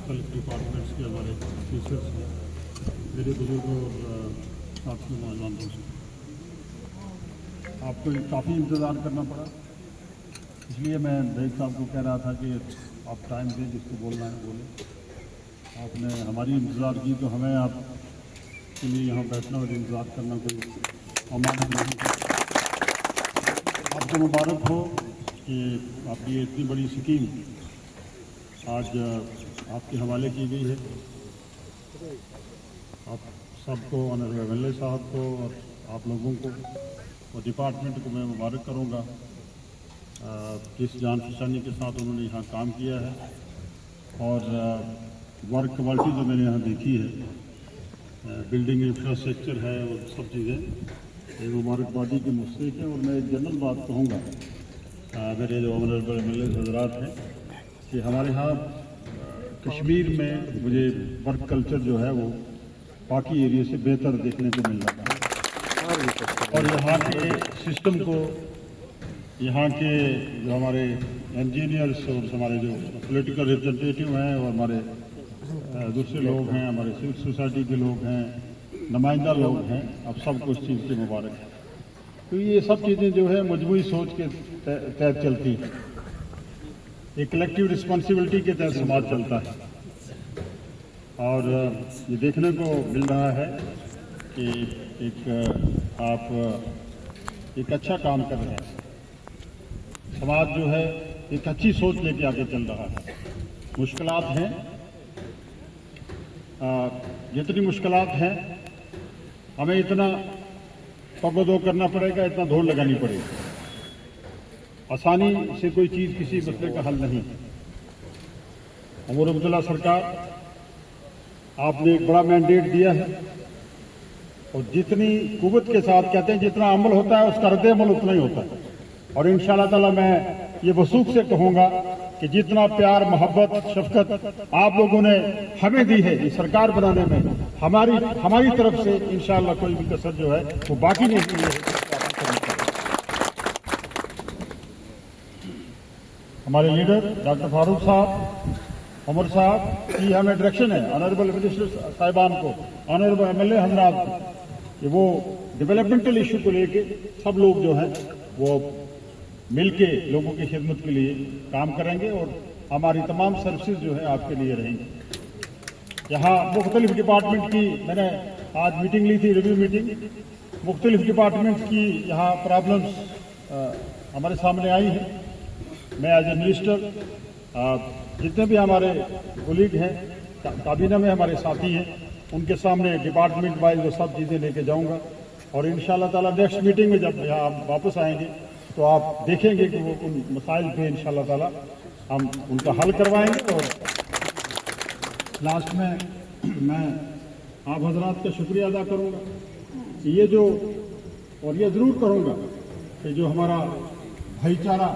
मुख्तलिफ डिपार्टमेंट्स के हमारे ऑफिसर्स हैं, मेरे बुजुर्गों और साथियों नौजवान दोस्तों, आपको काफ़ी इंतज़ार करना पड़ा, इसलिए मैं बेग साहब को कह रहा था कि आप टाइम दें, जिसको बोलना है बोले। आपने हमारी इंतज़ार की तो हमें आपके लिए यहाँ बैठना और इंतज़ार करना कोई अमानत नहीं है। आपको मुबारक हो कि आपकी ये इतनी बड़ी स्कीम आज आपके हवाले की गई है। आप सबको, ऑनरेबल एमएलए साहब को और आप लोगों को और डिपार्टमेंट को मैं मुबारक करूँगा जिस जान फसानी के साथ उन्होंने यहाँ काम किया है और वर्क क्वालिटी जो मैंने यहाँ देखी है, बिल्डिंग इंफ्रास्ट्रक्चर है और सब चीज़ें, ये मुबारकबादी की मुस्तक है। और मैं एक जनरल बात कहूँगा मेरे जो ऑनरेबल एमएलए हजरात हैं कि हमारे यहाँ कश्मीर में मुझे वर्क कल्चर जो है वो बाकी एरिया से बेहतर देखने को मिल रहा है और यहाँ के सिस्टम को, यहाँ के जो हमारे इंजीनियर्स और हमारे जो पॉलिटिकल रिप्रेजेंटेटिव हैं और हमारे दूसरे लोग हैं, हमारे सिविल सोसाइटी के लोग हैं, नुमाइंदा लोग हैं, अब सबको इस चीज़ की मुबारक है। तो ये सब चीज़ें जो है मजबूरी सोच के तहत चलती हैं, एक कलेक्टिव रिस्पॉन्सिबिलिटी के तहत समाज चलता है और ये देखने को मिल रहा है कि आप एक अच्छा काम कर रहे हैं। समाज जो है एक अच्छी सोच लेके आगे चल रहा है। मुश्किलात हैं, जितनी मुश्किलात हैं हमें इतना पगोदो करना पड़ेगा, इतना दौड़ लगानी पड़ेगी। आसानी से कोई चीज़ किसी मसले का हल नहीं। उमर अब्दुल्ला सरकार, आपने एक बड़ा मैंडेट दिया है और जितनी कुव्वत के साथ कहते हैं जितना अमल होता है उसका रद्द अमल उतना ही होता है। और इंशाअल्लाह ताला मैं ये वसूख से कहूँगा कि जितना प्यार, मोहब्बत, शफकत आप लोगों ने हमें दी है ये सरकार बनाने में, हमारी तरफ से इंशाअल्लाह कोई भी कसर जो है वो बाकी नहीं है। हमारे लीडर डॉक्टर फारूक साहब, उमर साहब की हमें डायरेक्शन है, ऑनरेबल मिनिस्टर साहिबान को, ऑनरेबल एमएलए हजरात को, कि वो डेवलपमेंटल इशू को लेके सब लोग जो हैं वो मिलके लोगों की खिदमत के लिए काम करेंगे और हमारी तमाम सर्विसेज जो है आपके लिए रहेंगी। यहाँ मुख्तलिफ डिपार्टमेंट की मैंने आज मीटिंग ली थी, रिव्यू मीटिंग। मुख्तलिफ डिपार्टमेंट की यहाँ प्रॉब्लम्स हमारे सामने आई हैं। मैं एज ए मिनिस्टर जितने भी हमारे कोलीग हैं, काबीना में हमारे साथी हैं, उनके सामने डिपार्टमेंट वाइज वो सब चीज़ें लेके जाऊंगा और इंशाअल्लाह ताला नेक्स्ट मीटिंग में जब यहाँ वापस आएंगे तो आप देखेंगे कि वो उन मसाइल पे इंशाअल्लाह ताला हम उनका हल करवाएंगे। और लास्ट में मैं आप हजरात का शुक्रिया अदा करूँगा कि ये जो, और ये ज़रूर करूँगा कि जो हमारा भाईचारा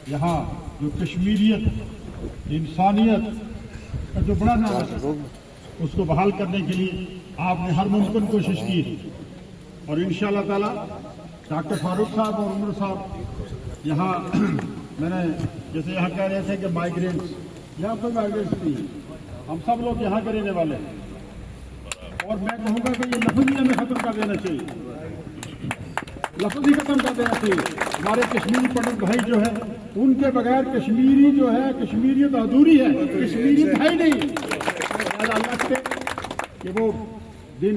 यहाँ, जो कश्मीरियत, इंसानियत का जो बड़ा नाम है उसको बहाल करने के लिए आपने हर मुमकिन कोशिश की है और इंशाअल्लाह ताला डॉक्टर फारूक साहब और उमर साहब यहाँ मैंने जैसे यहाँ कह रहे थे कि माइग्रेंट्स, यहाँ पर माइग्रेंट्स नहीं, हम सब लोग यहाँ के रहने वाले हैं और मैं कहूँगा कि ये लफ्ज़ ही हमें ख़त्म कर देना चाहिए, लफ्ज़ ही ख़त्म कर देना चाहिए। हमारे कश्मीरी पंडित भाई जो है उनके बगैर कश्मीरी जो है, कश्मीरियत अधूरी है, कश्मीरियत है ही नहीं। अल्लाह से कि वो दिन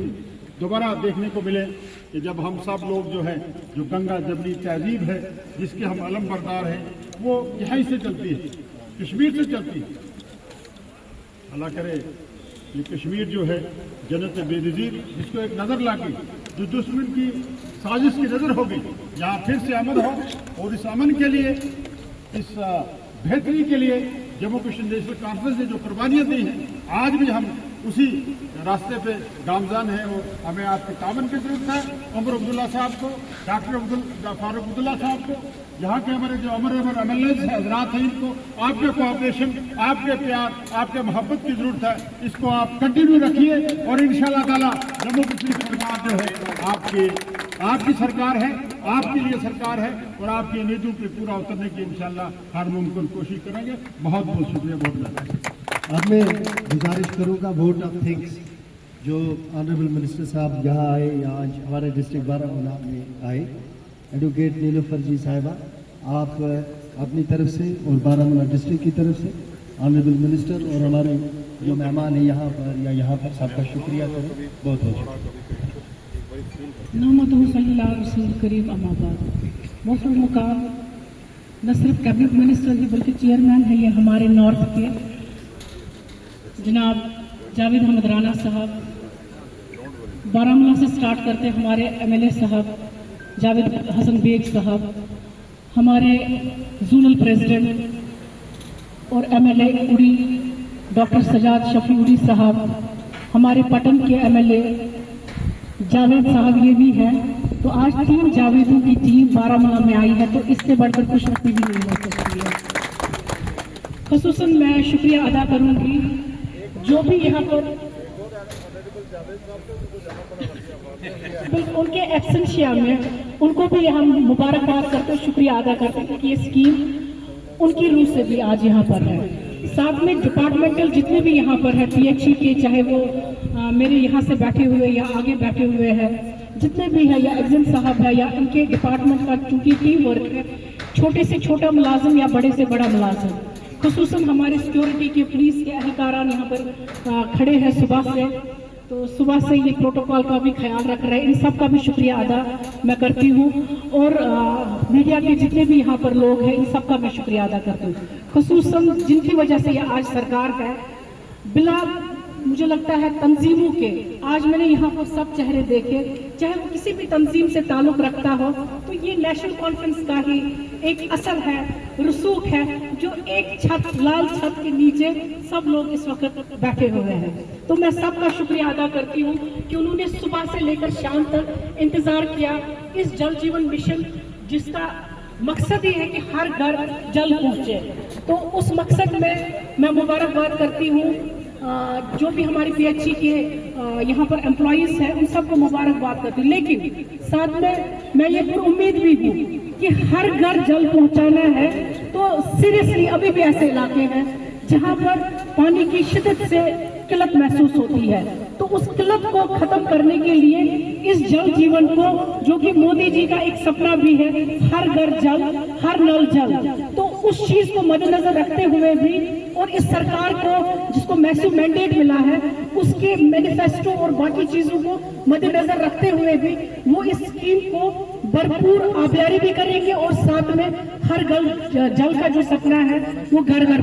दोबारा देखने को मिले कि जब हम सब लोग जो है, जो गंगा जबली तहजीब है जिसके हम अलम बरदार हैं, वो यहीं से चलती है, कश्मीर से चलती है। अल्लाह करे ये कश्मीर जो है जन्नत बेनज़ीर, जिसको एक नज़र लागी, जो दुश्मन की साजिश की नज़र हो गई, यहाँ फिर से अमन हो और इस अमन के लिए, इस बेहतरी के लिए जम्मू कश्मीर नेशनल कॉन्फ्रेंस ने जो कुर्बानियाँ दी हैं, आज भी हम उसी रास्ते पे गामजान हैं और हमें आपके तावन की जरूरत है। उमर अब्दुल्ला साहब को, डॉक्टर फारूक अब्दुल्ला साहब को, यहाँ के हमारे जो ऑनरेबल एमएलए हजरात हैं, इनको आपके कोऑपरेशन, आपके प्यार, आपके मोहब्बत की जरूरत है। इसको आप कंटिन्यू रखिए और इंशाअल्लाह ताला जम्मू कश्मीर सरकार जो है आपकी सरकार है, आपके लिए सरकार है और आपकी उम्मीदों पे पूरा उतरने की इंशाअल्लाह हर मुमकिन कोशिश करेंगे। बहुत बहुत शुक्रिया, बहुत धन्यवाद। अब मैं गुजारिश करूंगा वोट ऑफ थैंक्स जो ऑनरेबल मिनिस्टर साहब यहाँ आए, यहाँ आज हमारे डिस्ट्रिक्ट बारामूला में आए, एडवोकेट नीलूफर जी साहिबा, आप अपनी तरफ से और बारामूला डिस्ट्रिक्ट की तरफ से ऑनरेबल मिनिस्टर और हमारे जो मेहमान हैं यहाँ पर सबका शुक्रिया करें। बहुत करीब अमाबाद मुफ्त मुकाम न सिर्फ कैबिनेट मिनिस्टर ही बल्कि चेयरमैन है ये हमारे नॉर्थ के जनाब जावेद अहमद राना साहब, बारामूला से स्टार्ट करते हमारे एमएलए साहब जावेद हसन बेग साहब, हमारे जोनल प्रेसिडेंट और एमएलए उड़ी डॉक्टर सजाद शफी उड़ी साहब, हमारे पटन के एमएलए जावेद साहब ये भी हैं। तो आज 3 जावेदों की टीम बारामूला में आई है, तो इससे बढ़कर खुशनुमा भी नहीं हो सकती है। खुसूसन मैं शुक्रिया अदा करूंगी जो भी यहाँ पर उनके एक्सेंशिया में उनको भी हम मुबारकबाद करते शुक्रिया अदा करते हैं कि ये स्कीम उनकी रूह से भी आज यहाँ पर है। साथ में डिपार्टमेंटल जितने भी यहाँ पर है पीएचई के, चाहे वो मेरे यहाँ से बैठे हुए या आगे बैठे हुए हैं, जितने भी है, या एग्जिम साहब है या इनके डिपार्टमेंट का चूंकि टीम वर्क है, छोटे से छोटा मुलाजिम या बड़े से बड़ा मुलाजिम, खुसूसन हमारे सिक्योरिटी के पुलिस के अधिकारान यहाँ पर खड़े हैं सुबह से, तो सुबह से ये प्रोटोकॉल का भी ख्याल रख रहे हैं। इन सब का भी शुक्रिया अदा मैं करती हूँ और मीडिया के जितने भी यहाँ पर लोग हैं इन सब का मैं शुक्रिया अदा करती हूँ। खुसूसन जिनकी वजह से ये आज सरकार है, बिला मुझे लगता है तंजीमों के, आज मैंने यहाँ पर सब चेहरे देखे, चाहे वो किसी भी तंजीम से ताल्लुक रखता हो, तो ये नेशनल कॉन्फ्रेंस का ही एक असर है, रसूख है, जो एक छत, लाल छत के नीचे सब लोग इस वक्त बैठे हुए हैं। तो मैं सबका शुक्रिया अदा करती हूँ कि उन्होंने सुबह से लेकर शाम तक इंतजार किया इस जल जीवन मिशन, जिसका मकसद ये है कि हर घर जल पहुंचे। तो उस मकसद में मैं मुबारकबाद करती हूँ जो भी हमारी पीएचई के यहाँ पर एम्प्लॉइज हैं उन सबको मुबारकबाद करती हूँ। लेकिन साथ में मैं ये उम्मीद भी हूँ कि हर घर जल पहुँचाना है, तो सीरियसली अभी भी ऐसे इलाके हैं जहाँ पर पानी की शिद्दत से किल्लत महसूस होती है, तो उस किल्लत को खत्म करने के लिए इस जल जीवन को, जो कि मोदी जी का एक सपना भी है, हर घर जल हर नल जल, तो उस चीज को मद्देनजर रखते हुए भी और इस सरकार को जिसको मैसिव मैंडेट मिला है उसके मैनिफेस्टो और बाकी चीजों को मद्देनजर रखते हुए भी वो इस स्कीम को भरपूर आबियारी भी करेंगे और साथ में हर घर जल का जो सपना है वो घर घर